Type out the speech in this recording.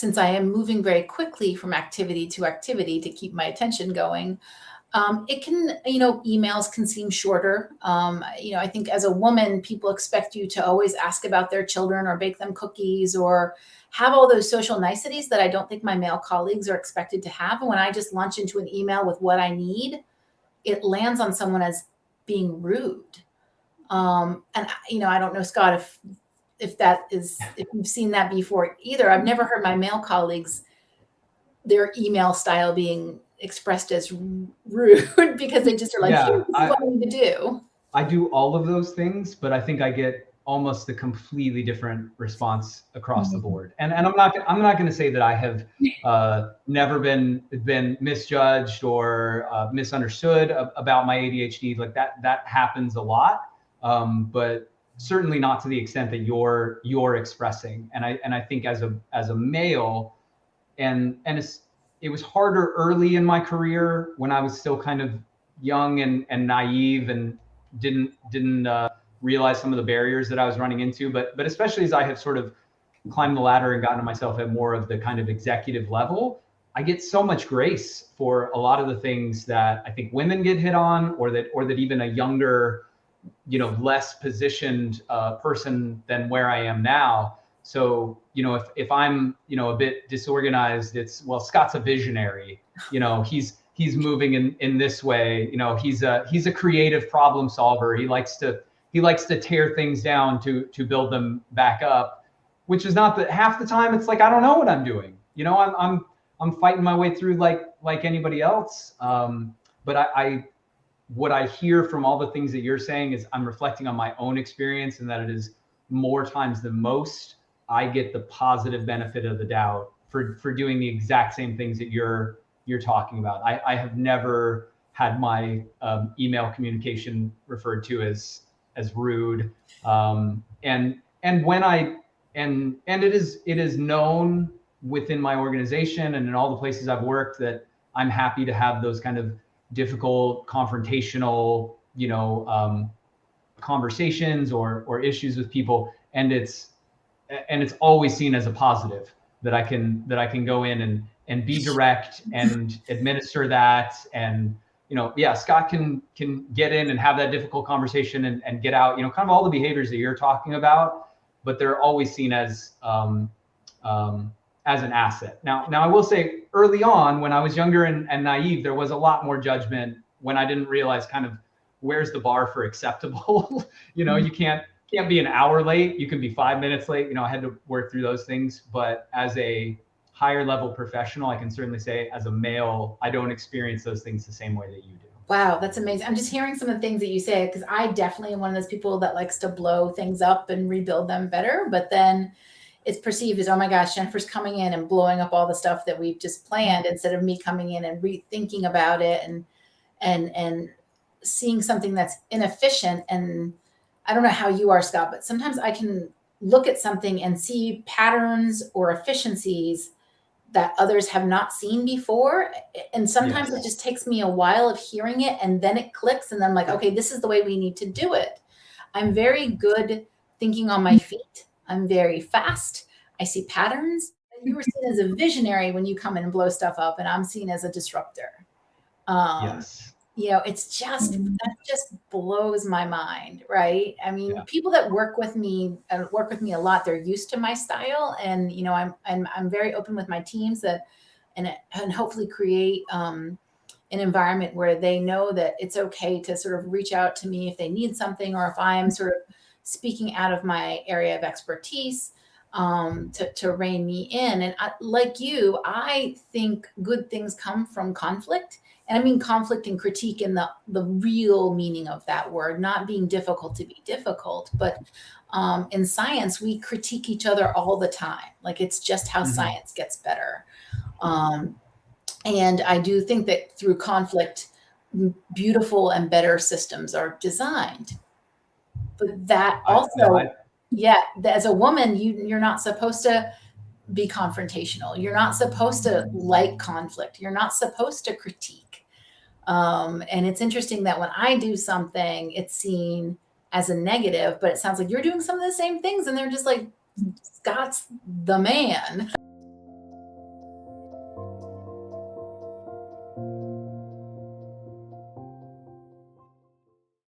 since I am moving very quickly from activity to activity to keep my attention going, it can, emails can seem shorter. I think as a woman, people expect you to always ask about their children or bake them cookies or have all those social niceties that I don't think my male colleagues are expected to have. And when I just launch into an email with what I need, it lands on someone as being rude. And I don't know, Scott, if you've seen that before either. I've never heard my male colleagues, their email style being expressed as rude because they just are like, here's what I need to do. I do all of those things, but I think I get almost a completely different response across the board. And I'm not going to say that I have never been misjudged or misunderstood about my ADHD. Like that happens a lot, but certainly not to the extent that you're expressing. And I think as a male, and it was harder early in my career when I was still kind of young and naive and didn't realize some of the barriers that I was running into, but especially as I have sort of climbed the ladder and gotten to myself at more of the kind of executive level, I get so much grace for a lot of the things that I think women get hit on, or that even a younger, less positioned person than where I am now. So, if I'm, a bit disorganized, it's, well, Scott's a visionary, he's moving in this way, he's a creative problem solver. He likes to tear things down to build them back up, which is not that half the time it's like, I don't know what I'm doing. I'm fighting my way through like anybody else. But what I hear from all the things that you're saying is I'm reflecting on my own experience, and that it is more times than most, I get the positive benefit of the doubt for doing the exact same things that you're talking about. I have never had my email communication referred to as rude. And it is known within my organization and in all the places I've worked that I'm happy to have those kind of difficult, confrontational, conversations or issues with people. And it's always seen as a positive that I can go in and be direct and administer that. And, Scott can get in and have that difficult conversation and get out, kind of all the behaviors that you're talking about, but they're always seen as an asset. Now I will say early on, when I was younger and naive, there was a lot more judgment when I didn't realize kind of where's the bar for acceptable. You can't be an hour late. You can be 5 minutes late. I had to work through those things, but as a higher level professional, I can certainly say as a male, I don't experience those things the same way that you do. Wow, that's amazing. I'm just hearing some of the things that you say, because I definitely am one of those people that likes to blow things up and rebuild them better. But then it's perceived as, oh my gosh, Jennifer's coming in and blowing up all the stuff that we've just planned, instead of me coming in and rethinking about it and seeing something that's inefficient. And I don't know how you are, Scott, but sometimes I can look at something and see patterns or efficiencies that others have not seen before. And sometimes It just takes me a while of hearing it, and then it clicks, and then I'm like, okay, this is the way we need to do it. I'm very good thinking on my feet. I'm very fast. I see patterns. You were seen as a visionary when you come in and blow stuff up, and I'm seen as a disruptor. Yes. It's just, that just blows my mind, right? I mean, people that work with me a lot, they're used to my style, and I'm very open with my teams and hopefully create an environment where they know that it's okay to sort of reach out to me if they need something, or if I'm sort of speaking out of my area of expertise, to rein me in. And like you, I think good things come from conflict. And I mean conflict and critique in the real meaning of that word, not being difficult to be difficult. But in science, we critique each other all the time. Like, it's just how science gets better. And I do think that through conflict, beautiful and better systems are designed. But that also, as a woman, you're not supposed to be confrontational. You're not supposed to like conflict. You're not supposed to critique. And it's interesting that when I do something, it's seen as a negative, but it sounds like you're doing some of the same things, and they're just like, Scott's the man.